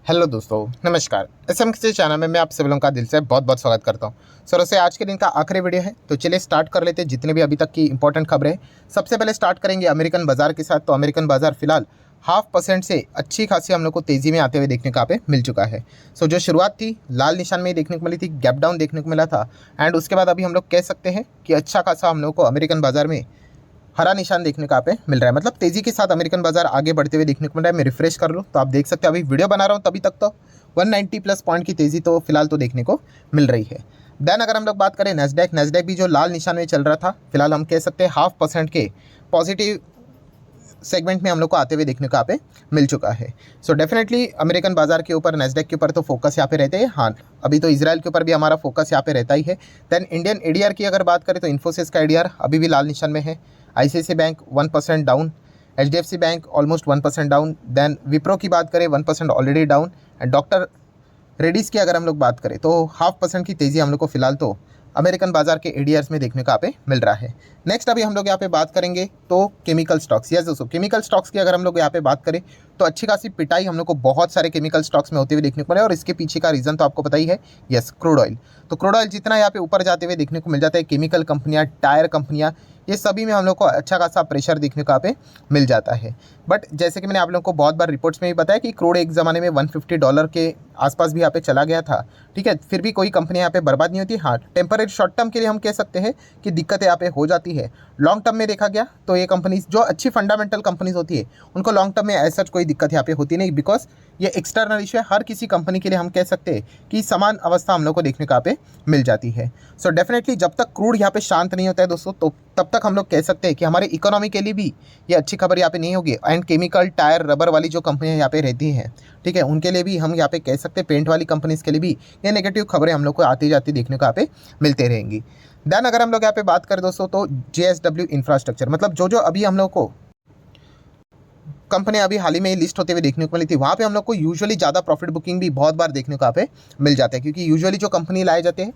Hello दोस्तों, नमस्कार। SMK channel में मैं आप सभी लोगों का दिल से बहुत बहुत स्वागत करता हूं। सर वैसे आज के दिन का आखिरी वीडियो है, तो चलिए स्टार्ट कर लेते हैं जितने भी अभी तक की इंपॉर्टेंट खबरें हैं। सबसे पहले स्टार्ट करेंगे अमेरिकन बाजार के साथ। तो अमेरिकन बाजार फिलहाल 0.5% से अच्छी खासी हम लोग को तेज़ी में आते हुए देखने का पे मिल चुका है। सो जो शुरुआत थी लाल निशान में ही देखने को मिली थी, गैप डाउन देखने को मिला था, एंड उसके बाद अभी हम लोग कह सकते हैं कि अच्छा खासा हम लोग को अमेरिकन बाजार में हरा निशान देखने का पे मिल रहा है। मतलब तेजी के साथ अमेरिकन बाजार आगे बढ़ते हुए देखने को मिल रहा है। मैं रिफ्रेश कर लूँ तो आप देख सकते हैं, अभी वीडियो बना रहा हूँ तभी तक तो 190 प्लस पॉइंट की तेजी तो फिलहाल तो देखने को मिल रही है। देन अगर हम लोग बात करें नैस्डैक भी जो लाल निशान में चल रहा था, फिलहाल हम कह सकते हैं 0.5% के पॉजिटिव सेगमेंट में हम लोग को आते हुए देखने को यहाँ पे मिल चुका है। सो डेफिनेटली अमेरिकन बाजार के ऊपर नैस्डैक के ऊपर तो फोकस यहाँ पे रहते हैं। हाँ, अभी तो इजराइल के ऊपर भी हमारा फोकस यहाँ पे रहता ही है। देन इंडियन एडीआर की अगर बात करें तो इन्फोसिस का एडीआर अभी भी लाल निशान में है। ICICI bank 1% down, HDFC bank almost 1% down. Then Wipro की बात करें 1% already down, and doctor Reddy's की अगर हम लोग बात करें तो 0.5% की तेज़ी हम लोग को फिलहाल तो अमेरिकन बाजार के एडीआर्स में देखने को यहाँ पे मिल रहा है। नेक्स्ट अभी हम लोग यहाँ पे बात करेंगे तो केमिकल स्टॉक्स। यस दोस्तों, केमिकल स्टॉक्स की अगर हम लोग यहाँ पे बात करें तो अच्छी खासी पिटाई हम लोग को बहुत सारे केमिकल स्टॉक्स में होते हुए देखने को मिला है, और इसके पीछे का रीज़न तो आपको पता ही है। Yes, crude oil. तो क्रूड ऑयल जितना यहाँ पे ऊपर जाते हुए देखने को मिल जाता है, केमिकल कंपनियाँ, टायर कंपनियाँ, ये सभी में हम लोग को अच्छा खासा प्रेशर देखने को यहाँ पे मिल जाता है। बट जैसे कि मैंने आप लोगों को बहुत बार रिपोर्ट्स में भी बताया कि क्रूड एक ज़माने में $150 के आसपास भी यहाँ पे चला गया था, ठीक है, फिर भी कोई कंपनी यहाँ पे बर्बाद नहीं होती। हाँ, टेम्परेरी शॉर्ट टर्म के लिए हम कह सकते हैं कि दिक्कतें यहाँ पे हो जाती है। लॉन्ग टर्म में देखा गया तो ये कंपनीज जो अच्छी फंडामेंटल कंपनीज होती है उनको लॉन्ग टर्म में ऐसा कोई दिक्कत यहाँ पे होती नहीं, बिकॉज ये एक्सटर्नल इशू है। हर किसी कंपनी के लिए हम कह सकते हैं कि समान अवस्था हम लोग को देखने को यहाँ पे मिल जाती है। सो डेफिनेटली जब तक क्रूड यहाँ पे शांत नहीं होता है दोस्तों, तो तब तक हम लोग कह सकते हैं कि हमारी इकोनॉमी के लिए भी ये अच्छी खबर यहाँ पे नहीं होगी। एंड केमिकल, टायर, रबर वाली जो कंपनियाँ यहाँ पे रहती हैं, ठीक है, उनके लिए भी हम यहाँ पे कह सकते हैं, पेंट वाली कंपनीज के लिए भी ये नेगेटिव खबरें हम लोग को आती जाती देखने को यहाँ पे मिलते रहेंगी। देन अगर हम लोग यहाँ पे बात करें दोस्तों तो जेएसडब्ल्यू इंफ्रास्ट्रक्चर, मतलब जो अभी हम लोग को कंपनी अभी हाल ही में लिस्ट होते हुए देखने को मिली थी, वहाँ पे हम लोग को यूजुअली ज़्यादा प्रॉफिट बुकिंग भी बहुत बार देखने को यहाँ पे मिल जाता है, क्योंकि यूजुअली जो कंपनी लाए जाते हैं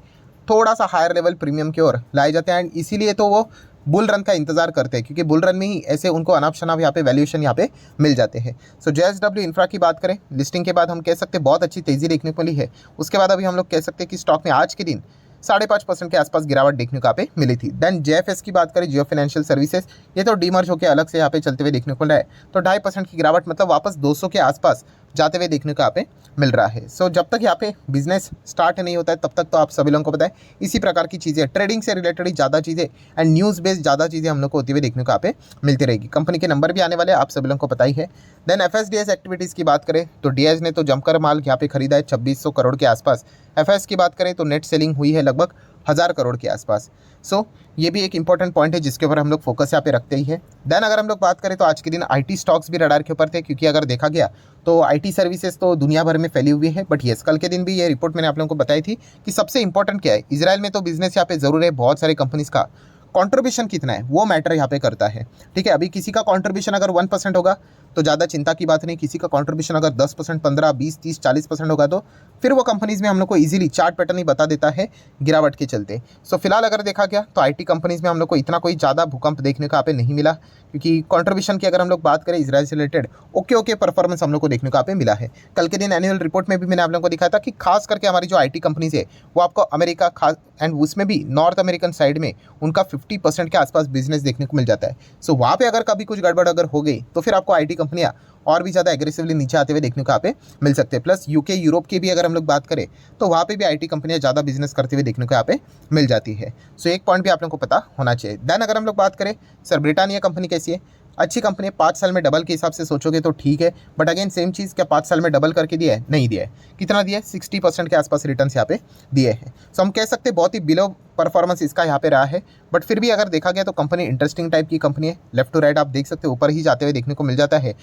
थोड़ा सा हायर लेवल प्रीमियम की ओर लाए जाते हैं, एंड इसीलिए तो वो बुल रन का इंतजार करते हैं, क्योंकि बुल रन में ही ऐसे उनको अनाप शनाप यहाँ पे वैल्यूएशन यहाँ पे मिल जाते हैं। सो जेएसडब्ल्यू इंफ्रा की बात करें, लिस्टिंग के बाद हम कह सकते हैं बहुत अच्छी तेज़ी देखने को मिली है। उसके बाद अभी हम लोग कह सकते हैं कि स्टॉक में आज के दिन 5.5% के आसपास गिरावट देखने को यहाँ पे मिली थी। देन जेएफएस की बात करें, जियो फाइनेंशियल सर्विसेज, ये तो डीमर्ज होकर अलग से यहाँ पे चलते हुए देखने को मिला है, तो 2.5% की गिरावट, मतलब वापस 200 के आसपास जाते हुए देखने को यहाँ पे मिल रहा है। सो जब तक यहाँ पे बिजनेस स्टार्ट नहीं होता है तब तक तो आप सभी लोगों को पता है इसी प्रकार की चीज़ें, ट्रेडिंग से रिलेटेड ही ज़्यादा चीज़ें एंड न्यूज़ बेस्ड ज़्यादा चीज़ें हम लोग को होती हुई देखने को यहाँ पे मिलती रहेगी। कंपनी के नंबर भी आने वाले आप सभी लोगों को पता ही है। देन एफएसडीएस एक्टिविटीज़ की बात करें तो डीएस ने तो जमकर माल यहाँ पे खरीदा है 2600 करोड़ के आसपास। एफएस की बात करें तो नेट सेलिंग हुई है लगभग 1000 करोड़ के आसपास। सो ये भी एक इंपॉर्टेंट पॉइंट है जिसके ऊपर हम लोग फोकस यहाँ पे रखते ही है। देन अगर हम लोग बात करें तो आज के दिन आईटी स्टॉक्स भी रडार के ऊपर थे, क्योंकि अगर देखा गया तो आईटी सर्विसेज तो दुनिया भर में फैली हुई है। बट यस, कल के दिन भी ये रिपोर्ट मैंने आप लोगों को बताई थी कि सबसे इंपॉर्टेंट क्या है, इजराइल में तो बिजनेस यहाँ पे जरूर है, बहुत सारे कंपनीज का कॉन्ट्रीब्यूशन कितना है वो मैटर यहाँ पे करता है, ठीक है। अभी किसी का कॉन्ट्रीब्यूशन अगर 1% होगा तो ज़्यादा चिंता की बात नहीं, किसी का कॉन्ट्रीब्यूशन अगर 10%, 15, 20, 30, 40% होगा तो फिर वो कंपनीज़ में हम लोग को इजीली चार्ट पैटर्न ही बता देता है गिरावट के चलते। सो फिलहाल अगर देखा गया तो आईटी कंपनीज़ में हम लोग को इतना कोई ज़्यादा भूकंप देखने को यहाँ पे नहीं मिला, क्योंकि कॉन्ट्रीब्यूशन की अगर हम लोग बात करें इजराइल से रिलेटेड ओके परफॉर्मेंस हम लोग को देखने को यहाँ पे मिला है। कल के दिन एनुअल रिपोर्ट में भी मैंने आप लोगों को दिखाया था कि खास करके हमारी जो आईटी कंपनीज़ है वो आपको अमेरिका खास एंड उसमें भी नॉर्थ अमेरिकन साइड में उनका 50% के आसपास बिजनेस देखने को मिल जाता है। सो वहाँ पे अगर कभी कुछ गड़बड़ अगर हो गई तो फिर आपको आईटी कंपनियाँ और भी ज़्यादा एग्रेसिवली नीचे आते हुए देखने को यहाँ पे मिल सकते हैं। प्लस यूके, यूरोप की भी अगर हम लोग बात करें तो वहाँ पे भी आईटी कंपनियाँ ज़्यादा बिजनेस करते हुए देखने को यहाँ पे मिल जाती है। सो एक पॉइंट भी आप लोगों को पता होना चाहिए। देन अगर हम लोग बात करें सर ब्रिटानिया कंपनी कैसी है, अच्छी कंपनी है, 5 साल में डबल के हिसाब से सोचोगे तो ठीक है, बट अगेन सेम चीज़, क्या 5 साल में डबल करके दिया है? नहीं दिया है। कितना दिया है? 60% के आसपास रिटर्न्स यहाँ पे दिए हैं। सो हम कह सकते हैं बहुत ही बिलो परफॉर्मेंस इसका यहाँ पे रहा है, बट फिर भी अगर देखा गया तो कंपनी इंटरेस्टिंग टाइप की कंपनी है। लेफ्ट टू राइट आप देख सकते हो ऊपर ही जाते हुए देखने को मिल जाता है।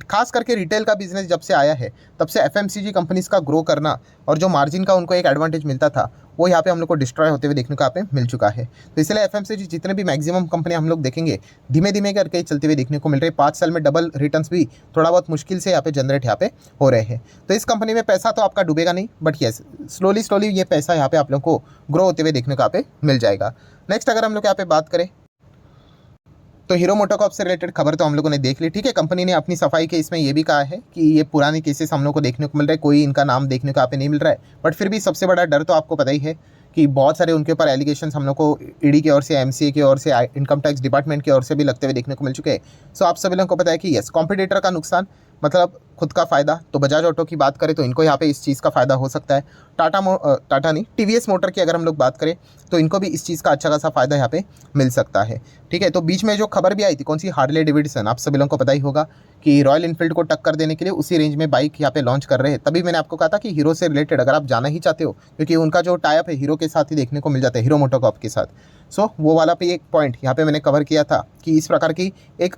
खास करके रिटेल का बिजनेस जब से आया है तब से एफएमसीजी कंपनीज का ग्रो करना और जो मार्जिन का उनको एक एडवांटेज मिलता था वो यहाँ पे हम लोग को डिस्ट्रॉय होते हुए देखने को यहाँ पे मिल चुका है। तो इसलिए एफएमसीजी जितने भी मैक्सिमम कंपनियां हम लोग देखेंगे धीमे धीमे करके चलते हुए देखने को मिल रहे हैं। 5 साल में डबल रिटर्न्स भी थोड़ा बहुत मुश्किल से यहाँ पे जनरेट यहाँ पे हो रहे हैं। तो इस कंपनी में पैसा तो आपका डूबेगा नहीं, बट येस स्लोली ये पैसा यहाँ पे आप लोग को ग्रो होते हुए देखने को यहाँ पे मिल जाएगा। नेक्स्ट अगर हम लोग यहाँ पे बात करें तो हीरो मोटोकॉर्प से रिलेटेड खबर तो हम लोगों ने देख ली, ठीक है। कंपनी ने अपनी सफाई के इसमें ये भी कहा है कि ये पुराने केसेस हम लोग को देखने को मिल रहा है, कोई इनका नाम देखने को यहाँ पे नहीं मिल रहा है। बट फिर भी सबसे बड़ा डर तो आपको पता ही है कि बहुत सारे उनके ऊपर एलिगेशंस हम लोग को ईडी की ओर से, एमसीए की ओर से, इनकम टैक्स डिपार्टमेंट की ओर से भी लगते हुए देखने को मिल चुके हैं। सो आप सभी लोगों को पता है कि यस, कॉम्पिटिटर का नुकसान मतलब खुद का फ़ायदा। तो बजाज ऑटो की बात करें तो इनको यहाँ पे इस चीज़ का फ़ायदा हो सकता है। टाटा नहीं, टीवीएस मोटर की अगर हम लोग बात करें तो इनको भी इस चीज़ का अच्छा खासा फ़ायदा यहाँ पे मिल सकता है, ठीक है। तो बीच में जो खबर भी आई थी, कौन सी, हार्ले डेविडसन, आप सभी लोगों को पता ही होगा कि रॉयल इनफील्ड को टक्कर देने के लिए उसी रेंज में बाइक यहाँ पे लॉन्च कर रहे हैं। तभी मैंने आपको कहा था कि हीरो से रिलेटेड अगर आप जाना ही चाहते हो, क्योंकि उनका जो टाइप है हीरो के साथ ही देखने को मिल जाता है, हीरो मोटोकॉर्प के साथ। सो वो वाला पे एक पॉइंट यहाँ पे मैंने कवर किया था कि इस प्रकार की एक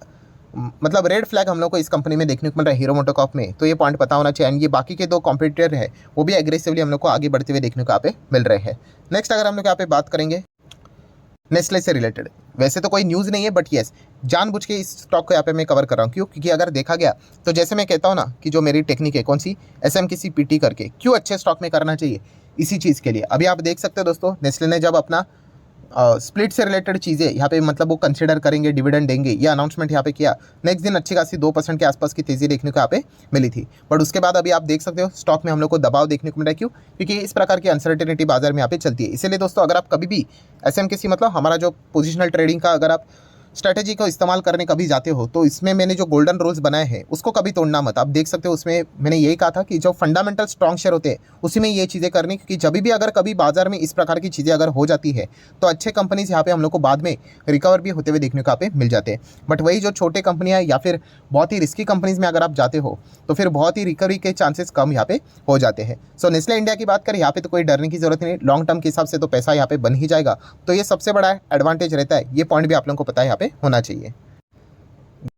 मतलब रेड फ्लैग हम लोग को इस कंपनी में देखने को मिल रहा है हीरो मोटोकॉर्प में। तो ये पॉइंट पता होना चाहिए। एंड ये बाकी के 2 कॉम्पिटिटर है वो भी एग्रेसिवली हम लोग को आगे बढ़ते हुए देखने को यहाँ पे मिल रहे हैं। नेक्स्ट अगर हम लोग यहाँ पे बात करेंगे नेस्ले से रिलेटेड, वैसे तो कोई न्यूज़ नहीं है बट येस, जानबूझ के इस स्टॉक को यहाँ पे मैं कवर कर रहा हूँ। क्यों? क्योंकि अगर देखा गया तो जैसे मैं कहता हूँ ना कि जो मेरी टेक्निक है, कौन सी, SMKCPT करके, क्यों अच्छे स्टॉक में करना चाहिए, इसी चीज़ के लिए। अभी आप देख सकते हो दोस्तों, नेस्ले ने जब अपना स्प्लिट से रिलेटेड चीज़ें यहाँ पे मतलब वो कंसिडर करेंगे, डिविडेंड देंगे, ये अनाउंसमेंट यहाँ पे किया, नेक्स्ट दिन अच्छी खासी 2% के आसपास की तेज़ी देखने को यहाँ पे मिली थी। बट उसके बाद अभी आप देख सकते हो स्टॉक में हम लोग को दबाव देखने को मिल रहा है। क्यों? क्योंकि इस प्रकार की अनसर्टेनिटी बाजार में यहाँ पे चलती है। इसीलिए दोस्तों अगर आप कभी भी SMKC मतलब हमारा जो पोजिशनल ट्रेडिंग का अगर आप स्ट्रैटेजी को इस्तेमाल करने कभी जाते हो तो इसमें मैंने जो गोल्डन रूल्स बनाए हैं उसको कभी तोड़ना मत। आप देख सकते हो उसमें मैंने यही कहा था कि जो फंडामेंटल स्ट्रॉन्ग शेयर होते हैं उसी में ये चीज़ें करनी, क्योंकि जब भी अगर कभी बाजार में इस प्रकार की चीज़ें अगर हो जाती है तो अच्छे कंपनीज यहाँ पे हम लोग को बाद में रिकवर भी होते हुए देखने को यहाँ पे मिल जाते हैं। बट वही जो छोटे कंपनियाँ या फिर बहुत ही रिस्की कंपनीज में अगर आप जाते हो तो फिर बहुत ही रिकवरी के चांसेस कम यहाँ पे हो जाते हैं। सो नेस्ले इंडिया की बात करें, यहाँ पे तो कोई डरने की जरूरत नहीं, लॉन्ग टर्म के हिसाब से तो पैसा यहाँ पे बन ही जाएगा। तो ये सबसे बड़ा एडवांटेज रहता है, ये पॉइंट भी आप लोगों को पता है यहाँ पे होना चाहिए।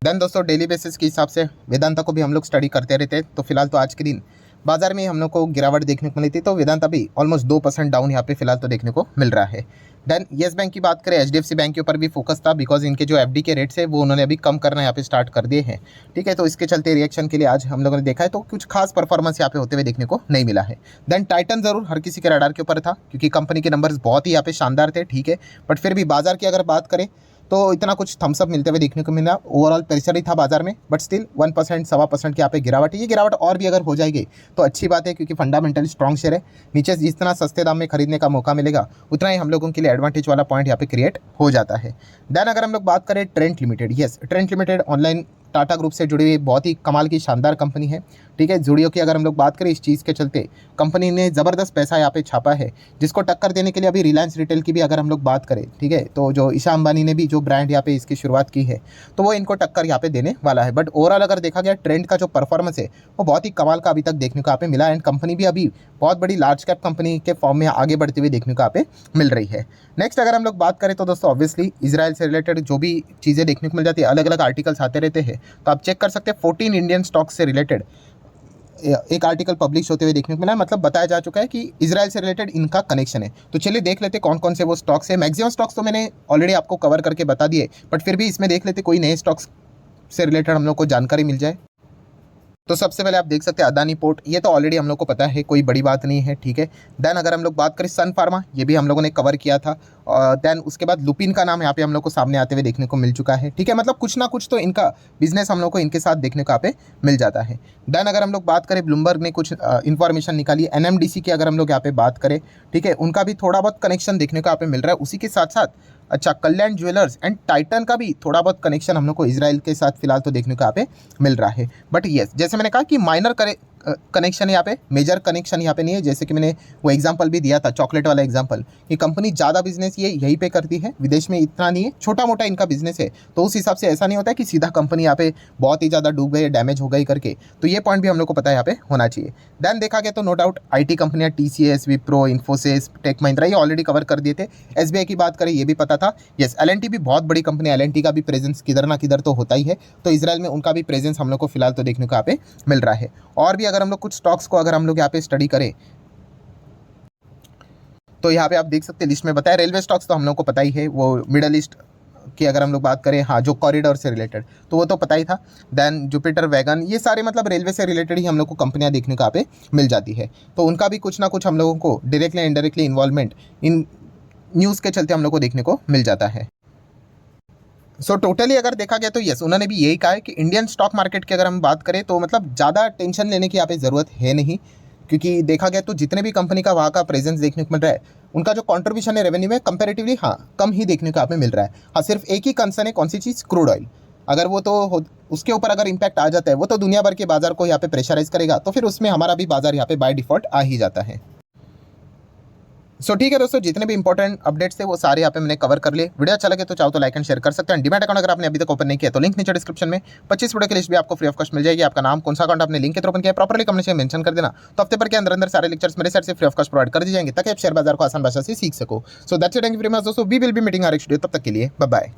देन दोस्तों डेली बेसिस के हिसाब से वेदांता को भी हम लोग स्टडी करते रहते हैं। तो फिलहाल तो आज के दिन बाजार में हम लोग को गिरावट देखने को मिली थी, तो वेदांता भी ऑलमोस्ट 2% डाउन यहाँ पे फिलहाल तो देखने को मिल रहा है। देन येस बैंक की बात करें, HDFC बैंक के ऊपर भी फोकस था, बिकॉज इनके जो FD के रेट्स है वो उन्होंने अभी कम करना यहाँ पे स्टार्ट कर दिए हैं, ठीक है। तो इसके चलते रिएक्शन के लिए आज हम लोगों ने देखा है, तो कुछ खास परफॉर्मेंस यहाँ पे होते हुए देखने को नहीं मिला है। देन टाइटन जरूर हर किसी के रडार के ऊपर था, क्योंकि कंपनी के नंबर्स बहुत ही यहाँ पे शानदार थे, ठीक है। बट फिर भी बाजार की अगर बात करें तो इतना कुछ थम्सअप मिलते हुए देखने को मिला, ओवरऑल प्रेशर ही था बाजार में। बट स्टिल 1% 1.25% की यहाँ पे गिरावट है। ये गिरावट और भी अगर हो जाएगी तो अच्छी बात है, क्योंकि फंडामेंटली स्ट्रॉन्ग शेयर है। नीचे जितना सस्ते दाम में खरीदने का मौका मिलेगा उतना ही हम लोगों के लिए एडवांटेज वाला पॉइंट यहाँ पे क्रिएट हो जाता है। देन अगर हम लोग बात करें Trent limited, yes Trent limited online Tata group से जुड़ी हुई बहुत ही कमाल की शानदार कंपनी है, ठीक है। जुड़ियो की अगर हम लोग बात करें, इस चीज़ के चलते कंपनी ने ज़बरदस्त पैसा यहाँ पे छापा है, जिसको टक्कर देने के लिए अभी रिलायंस रिटेल की भी अगर हम लोग बात करें, ठीक है, तो जो ईशा अंबानी ने भी जो ब्रांड यहाँ पे इसकी शुरुआत की है तो वो इनको टक्कर यहाँ पे देने वाला है। बट ओवरऑल अगर देखा गया ट्रेंड का जो परफॉर्मेंस है वो बहुत ही कमाल का अभी तक देखने को यहाँ पे मिला। एंड कंपनी भी अभी बहुत बड़ी लार्ज कैप कंपनी के फॉर्म में आगे बढ़ते हुए देखने को यहाँ पे मिल रही है। नेक्स्ट अगर हम लोग बात करें तो दोस्तों ऑब्वियसली इजराइल से रिलेटेड जो भी चीज़ें देखने को मिल जाती है, अलग अलग आर्टिकल्स आते रहते हैं, तो आप चेक कर सकते हैं 14 इंडियन स्टॉक्स से रिलेटेड एक आर्टिकल पब्लिश होते हुए देखने को मिला है। मतलब बताया जा चुका है कि इजराइल से रिलेटेड इनका कनेक्शन है। तो चलिए देख लेते कौन कौन से वो स्टॉक्स है। मैक्सिमम स्टॉक्स तो मैंने ऑलरेडी आपको कवर करके बता दिए, बट फिर भी इसमें देख लेते कोई नए स्टॉक्स से रिलेटेड हम लोग को जानकारी मिल जाए। तो सबसे पहले आप देख सकते हैं अदानी पोर्ट, ये तो ऑलरेडी हम लोग को पता है, कोई बड़ी बात नहीं है, ठीक है। देन अगर हम लोग बात करें सन फार्मा, ये भी हम लोगों ने कवर किया था। देन उसके बाद लुपिन का नाम यहाँ पे हम लोग को सामने आते हुए देखने को मिल चुका है, ठीक है। मतलब कुछ ना कुछ तो इनका बिजनेस हम लोग को इनके साथ देखने को यहाँ पे मिल जाता है। देन अगर हम लोग बात करें, ब्लूमबर्ग ने कुछ इन्फॉर्मेशन निकाली, NMDC की अगर हम लोग यहाँ पे बात करें, ठीक है, उनका भी थोड़ा बहुत कनेक्शन देखने को यहाँ पे मिल रहा है। उसी के साथ साथ अच्छा कल्याण ज्वेलर्स एंड टाइटन का भी थोड़ा बहुत कनेक्शन हम लोग को इजराइल के साथ फिलहाल तो देखने को यहाँ पे मिल रहा है। बट यस, जैसे मैंने कहा कि माइनर कनेक्शन यहाँ पे, मेजर कनेक्शन यहाँ पे नहीं है। जैसे कि मैंने वो एग्जांपल भी दिया था, चॉकलेट वाला एग्जांपल, कि कंपनी ज़्यादा बिजनेस ये यहीं पे करती है, विदेश में इतना नहीं है, छोटा मोटा इनका बिजनेस है। तो उस हिसाब से ऐसा नहीं होता है कि सीधा कंपनी यहाँ पे बहुत ही ज़्यादा डूब गई, डैमेज हो गई करके। तो ये पॉइंट भी हम लोग को पता है यहाँ पे होना चाहिए। देन देखा गया तो नो डाउट IT कंपनियाँ TCS, विप्रो, इन्फोसिस, टेक महिंद्रा, ये ऑलरेडी कवर कर दिए थे। SBI की बात करें, ये भी पता था। यस, L&T भी बहुत बड़ी कंपनी है, L&T का भी प्रेजेंस किधर ना किधर तो होता ही है। तो इसराइल में उनका भी प्रेजेंस हम लोग को फिलहाल तो देखने को यहाँ पे मिल रहा है। और भी अगर हम लोग कुछ स्टॉक्स को अगर हम लोग यहाँ पे स्टडी करें तो यहाँ पे आप देख सकते हैं लिस्ट में बताया। रेलवे स्टॉक्स तो हम लोग को पता ही है, वो मिडल ईस्ट की अगर हम लोग बात करें, हाँ, जो कॉरिडोर से रिलेटेड, तो वो तो पता ही था। देन जुपिटर वैगन, ये सारे मतलब रेलवे से रिलेटेड ही हम लोग को कंपनियां देखने को यहाँ पे मिल जाती है। तो उनका भी कुछ ना कुछ हम लोगों को directly indirectly involvement in news के चलते हम लोग को देखने को मिल जाता है। सो टोटली अगर देखा गया तो यस, उन्होंने भी यही कहा है कि इंडियन स्टॉक मार्केट की अगर हम बात करें तो मतलब ज़्यादा टेंशन लेने की यहाँ पे ज़रूरत है नहीं, क्योंकि देखा गया तो जितने भी कंपनी का वहाँ का प्रेजेंस देखने को मिल रहा है, उनका जो कंट्रीब्यूशन है रेवेन्यू में कंपैरेटिवली हाँ कम ही देखने को यहाँ पे मिल रहा है। हाँ, सिर्फ एक ही कंसर्न है, कौन सी चीज़? Crude oil. अगर वो तो उसके ऊपर अगर इम्पैक्ट आ जाता है, वो तो दुनिया भर के बाजार को यहाँ पे प्रेशराइज करेगा, तो फिर उसमें हमारा भी बाजार यहाँ पे बाय डिफॉल्ट आ ही जाता है। सो ठीक है दोस्तों, जितने भी इंपॉर्टेंट अपडेट्स थे वो सारे यहाँ पे मैंने कवर कर लिए। वीडियो अच्छा लगे तो चाहो तो लाइक एंड शेयर कर सकते हैं। डीमैट अकाउंट अगर आपने अभी तक ओपन नहीं किया तो लिंक नीचे डिस्क्रिप्शन में 25 वीडियो की लिस्ट भी आपको फ्री ऑफ कॉस्ट मिल जाएगी। आपका नाम, कौन सा अकाउंट आपने लिंक के थ्रू ओपन किया, प्रॉपर्ली कमेंट में मेंशन कर देना, तो हफ्ते भर के अंदर सारे लेक्चर्स मेरे साइड से फ्री ऑफ कॉस्ट प्रोवाइड कर दी जाएंगे, ताकि आप शेयर बाजार को आसान भाषा से सीख सको। So that's it, thank you very much दोस्तों, we will be meeting our next video, तब तक के लिए बाय बाय।